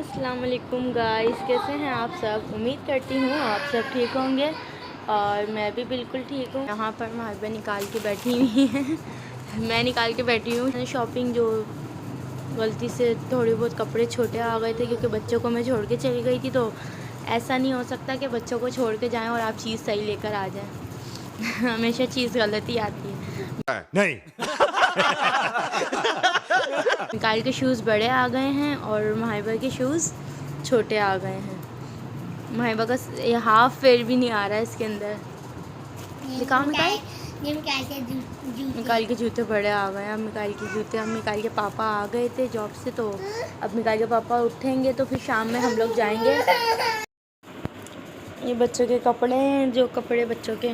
अस्सलाम वालेकुम गाइस, कैसे हैं आप सब। उम्मीद करती हूँ आप सब ठीक होंगे और मैं भी बिल्कुल ठीक हूँ। यहाँ पर महबा निकाल के बैठी हुई हैं मैं निकाल के बैठी हूँ। मैंने शॉपिंग जो गलती से थोड़ी बहुत कपड़े छोटे आ गए थे क्योंकि बच्चों को मैं छोड़ के चली गई थी, तो ऐसा नहीं हो सकता कि बच्चों को छोड़ के जाएँ और आप चीज़ सही लेकर आ जाएँ हमेशा चीज़ गलती आती है नहीं निकाल के शूज़ बड़े आ गए हैं और महबा के शूज़ छोटे आ गए हैं। महबा का हाफ फेयर भी नहीं आ रहा है इसके अंदर। दिखाओ मिकाइल के जूते बड़े आ गए हैं। अब मिकाइल के जूते, अब मिकाइल के पापा आ गए थे जॉब से, तो अब मिकाइल के पापा उठेंगे तो फिर शाम में हम लोग जाएंगे। ये बच्चों के कपड़े हैं, जो कपड़े बच्चों के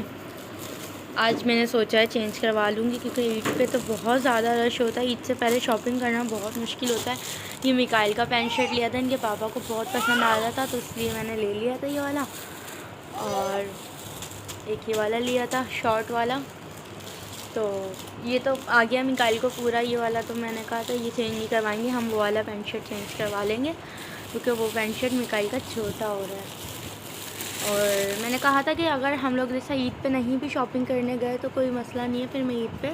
आज मैंने सोचा है चेंज करवा लूँगी क्योंकि ईद पे तो बहुत ज़्यादा रश होता है। ईद से पहले शॉपिंग करना बहुत मुश्किल होता है। ये मिकाइल का पैंट शर्ट लिया था, इनके पापा को बहुत पसंद आ रहा था तो इसलिए मैंने ले लिया था ये वाला, और एक ये वाला लिया था शॉर्ट वाला। तो ये तो आ गया मिकाइल को पूरा ये वाला, तो मैंने कहा था ये चेंज नहीं करवाएंगे, हम वो वाला पैंट शर्ट चेंज करवा लेंगे क्योंकि वो पैंट शर्ट मिकाइल का छोटा हो रहा है। और मैंने कहा था कि अगर हम लोग जैसा ईद पे नहीं भी शॉपिंग करने गए तो कोई मसला नहीं है, फिर मैं ईद पे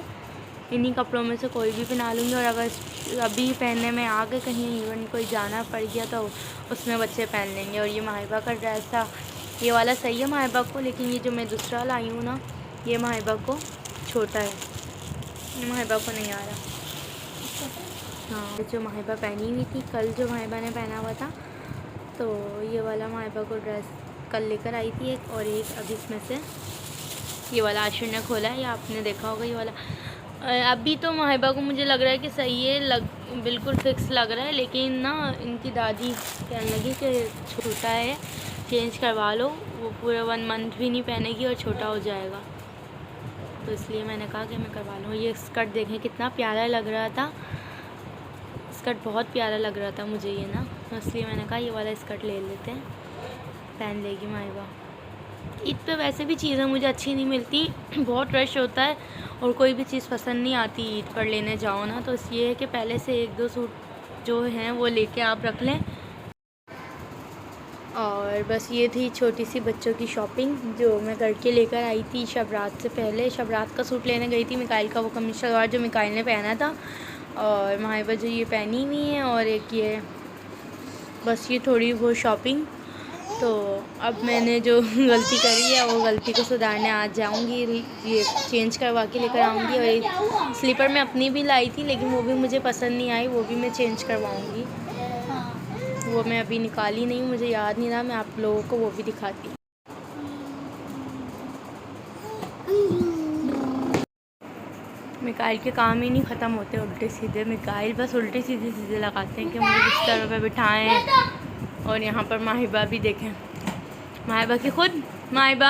इन्हीं कपड़ों में से कोई भी पहना लूँगी। और अगर अभी पहनने में आ गए कहीं इवन कोई जाना पड़ गया तो उसमें बच्चे पहन लेंगे। और ये महबा का ड्रेस था, ये वाला सही है महबा को, लेकिन ये जो मैं दूसरा लाई हूँ ना ये महबा को छोटा है, ये महबा को नहीं आ रहा। हाँ, जो महबा पहनी हुई थी कल, जो महबा ने पहना हुआ था, तो ये वाला महबा को ड्रेस कल लेकर आई थी एक, और एक अभी इसमें से ये वाला आशिर ने खोला है, या आपने देखा होगा ये वाला। अभी तो महबा को मुझे लग रहा है कि सही है, बिल्कुल फिक्स लग रहा है, लेकिन ना इनकी दादी कहने लगी कि छोटा है चेंज करवा लो, वो पूरा 1 मंथ भी नहीं पहनेगी और छोटा हो जाएगा, तो इसलिए मैंने कहा कि मैं करवा लूँ। ये स्कर्ट देखें कितना प्यारा लग रहा था, स्कर्ट बहुत प्यारा लग रहा था मुझे ये ना, तो इसलिए मैंने कहा ये वाला स्कर्ट ले लेते हैं, पहन लेगी महबा। ईद पे वैसे भी चीज़ें मुझे अच्छी नहीं मिलती, बहुत रश होता है और कोई भी चीज़ पसंद नहीं आती ईद पर लेने जाओ ना, तो इसलिए है कि पहले से 1-2 सूट जो हैं वो लेके आप रख लें। और बस ये थी छोटी सी बच्चों की शॉपिंग जो मैं करके लेकर आई थी शब रात से पहले। शब रात का सूट लेने गई थी, मिकाइल का वो कमीज शलवार जो मिकाइल ने पहना था, और महबा जो ये पहनी हुई है, और एक ये बस ये थोड़ी वो शॉपिंग। तो अब मैंने जो गलती करी है वो गलती को सुधारने आज जाऊंगी, ये चेंज करवा के लेकर आऊँगी। और एक स्लीपर मैं अपनी भी लाई थी लेकिन वो भी मुझे पसंद नहीं आई, वो भी मैं चेंज करवाऊँगी। वो मैं अभी निकाली नहीं, मुझे याद नहीं रहा, मैं आप लोगों को वो भी दिखाती। मिकाइल के काम ही नहीं ख़त्म होते उल्टे सीधे, मिकाइल बस उल्टे सीधे सीधे लगाते हैं कि मुझे बिस्तर पे बिठाएं। और यहाँ पर महबा भी देखें, महबा की खुद महबा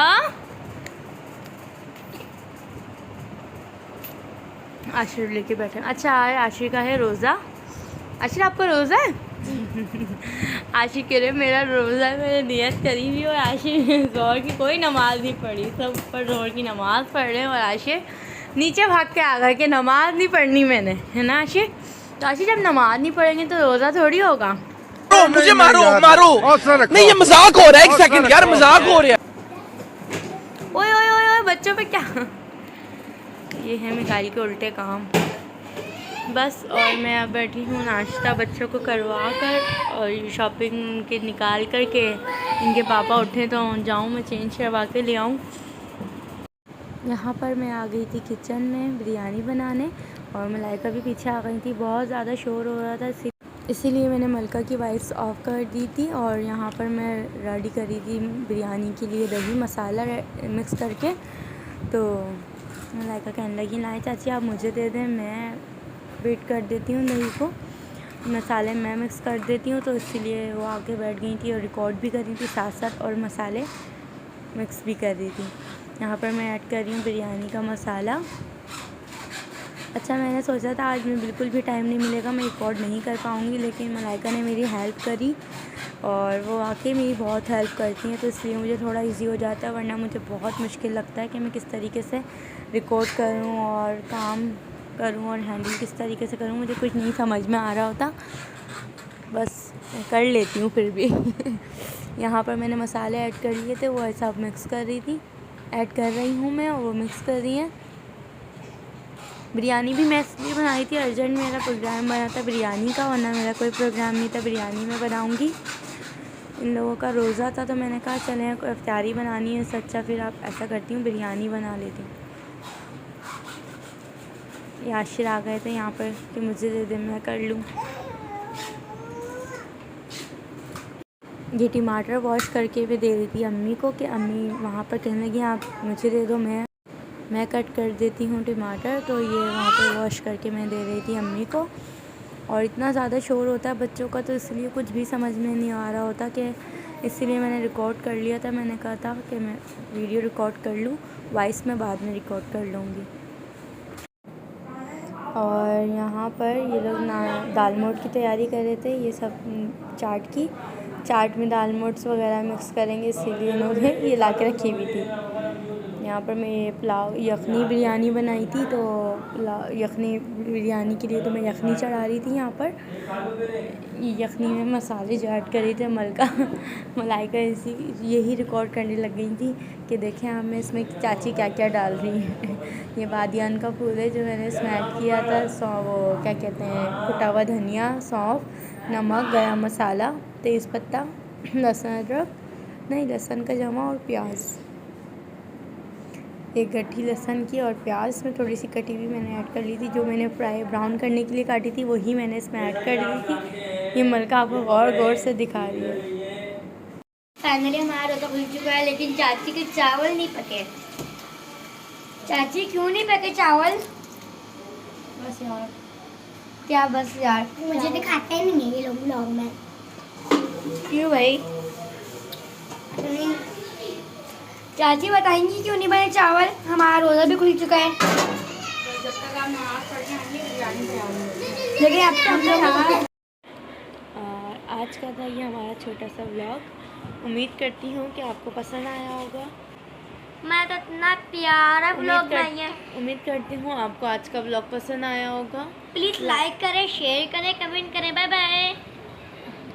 आशिर लेके बैठे। अच्छा आशिर का है रोज़ा, आशिर आपका रोज़ा है आशिर कह रहे मेरा रोज़ा है, मैंने नियत करी हुई, और आशिर ज़ोहर की कोई नमाज़ नहीं पढ़ी, सब ऊपर ज़ोहर की नमाज़ पढ़ रहे हैं और आशिर नीचे भाग के आ गए कि नमाज़ नहीं पढ़नी मैंने, है ना आशिर। तो आशिर जब नमाज़ नहीं पढ़ेंगे तो रोज़ा थोड़ी होगा। मुझे मारो नहीं, ये मजाक हो रहा है, एक सेकंड यार, मजाक हो रहा है। ओए ओए ओए ओए बच्चों पे क्या ये है मिकाइल के उल्टे काम बस। और मैं अब बैठी हूँ नाश्ता बच्चों को करवा कर, और शॉपिंग के निकाल कर के इनके पापा उठे तो जाऊँ मैं चेंज करवा के ले आऊँ। यहाँ पर मैं आ गई थी किचन में बिरयानी बनाने, और मलाइका भी पीछे आ गई थी, बहुत ज़्यादा शोर हो रहा था इसीलिए मैंने मलका की वाइट्स ऑफ कर दी थी। और यहाँ पर मैं रेडी करी थी बिरयानी के लिए दही मसाला मिक्स करके, तो मलाइका कहने लगी लाए चाची आप मुझे दे दें, मैं वेट कर देती हूँ दही को, मसाले मैं मिक्स कर देती हूँ, तो इसीलिए वो आके बैठ गई थी और रिकॉर्ड भी कर रही थी साथ साथ, और मसाले मिक्स भी कर रही थी। यहाँ पर मैं ऐड कर रही हूँ बिरयानी का मसाला। अच्छा मैंने सोचा था आज मैं बिल्कुल भी टाइम नहीं मिलेगा, मैं रिकॉर्ड नहीं कर पाऊँगी, लेकिन मलाइका ने मेरी हेल्प करी और वो आके मेरी बहुत हेल्प करती हैं, तो इसलिए मुझे थोड़ा इजी हो जाता है, वरना मुझे बहुत मुश्किल लगता है कि मैं किस तरीके से रिकॉर्ड करूँ और काम करूँ और हैंडल किस तरीके से करूँ, मुझे कुछ नहीं समझ में आ रहा होता। बस मैं कर लेती हूँ फिर भी। यहाँ पर मैंने मसाले ऐड कर लिए थे, वो ऐसा मिक्स कर रही थी, ऐड कर रही हूँ मैं, और वो मिक्स कर रही है। बिरयानी भी मैं इसलिए बनाई थी, अर्जेंट मेरा प्रोग्राम बना था बिरयानी का, वरना मेरा कोई प्रोग्राम नहीं था। बिरयानी मैं बनाऊँगी, इन लोगों का रोज़ा था, तो मैंने कहा चलें इफ्तारी बनानी है, इससे अच्छा फिर आप ऐसा करती हूँ बिरयानी बना लेती हूँ। याशिर आ गए थे यहाँ पर कि मुझे दे दे, मैं कर लूँ। ये टमाटर वॉश करके भी दे रही थी अम्मी को, कि अम्मी वहाँ पर कहने लगी आप मुझे दे दो, मैं कट कर देती हूँ टमाटर। तो ये वहाँ पर वॉश करके मैं दे रही थी अम्मी को। और इतना ज़्यादा शोर होता है बच्चों का, तो इसलिए कुछ भी समझ में नहीं आ रहा होता, कि इसलिए मैंने रिकॉर्ड कर लिया था। मैंने कहा था कि मैं वीडियो रिकॉर्ड कर लूँ, वॉइस में बाद में रिकॉर्ड कर लूँगी। और यहाँ पर ये लोग दाल मोठ की तैयारी कर रहे थे, ये सब चाट में दाल मोट्स वगैरह मिक्स करेंगे, इसीलिए इन्होंने ये ला के रखी हुई थी। यहाँ पर मैं यखनी बिरयानी बनाई थी, तो यखनी बिरयानी के लिए तो मैं यखनी चढ़ा रही थी। यहाँ पर यखनी में मसाले जो ऐड कर रही थी मलाई का, यही रिकॉर्ड करने लग गई थी कि देखें आप मैं इसमें चाची क्या क्या डाल रही है। ये बादियान का फूल है जो मैंने इसमें ऐड किया था, वो क्या कहते हैं, कुटा हुआ धनिया, सौंफ, नमक, गरम मसाला, तेज़पत्ता, लहसुन का जमा और प्याज, एक गड्ढी लहसुन की और प्याज में थोड़ी सी कटी हुई मैंने ऐड कर ली थी। जो मैंने ब्राउन करने के लिए काटी थी वही मैंने इसमें ऐड कर दी थी। ये मलका आपको गौर से दिखा रही है। फाइनली हमारा रोज़ा खुल चुका है, लेकिन चाची के चावल नहीं पके। चाची क्यों नहीं पके चावल? बस यार, क्या बस यार, मुझे दिखाते ही नहीं है ये लोग ब्लॉग में। क्यों भाई? चाची बताएंगी क्यों नहीं बने चावल? हमारा रोज़ा भी खुल चुका है, जब तक आप नमाज पढ़ के आएंगे बिरयानी बनाऊंगी। लेकिन अब तो हम लोग आज का था ये हमारा छोटा सा व्लॉग। उम्मीद करती हूँ कि आपको पसंद आया होगा। मैं तो इतना प्यारा व्लॉग बनाई है। उम्मीद करती हूँ आपको आज का व्लॉग पसंद आया होगा। प्लीज़ लाइक करें, शेयर करें, कमेंट करें। Bye bye.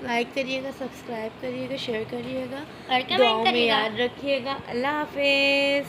लाइक करिएगा, सब्सक्राइब करिएगा, शेयर करिएगा और कमेंट दुआओं में करिएगा। याद रखिएगा। अल्लाह हाफिज़।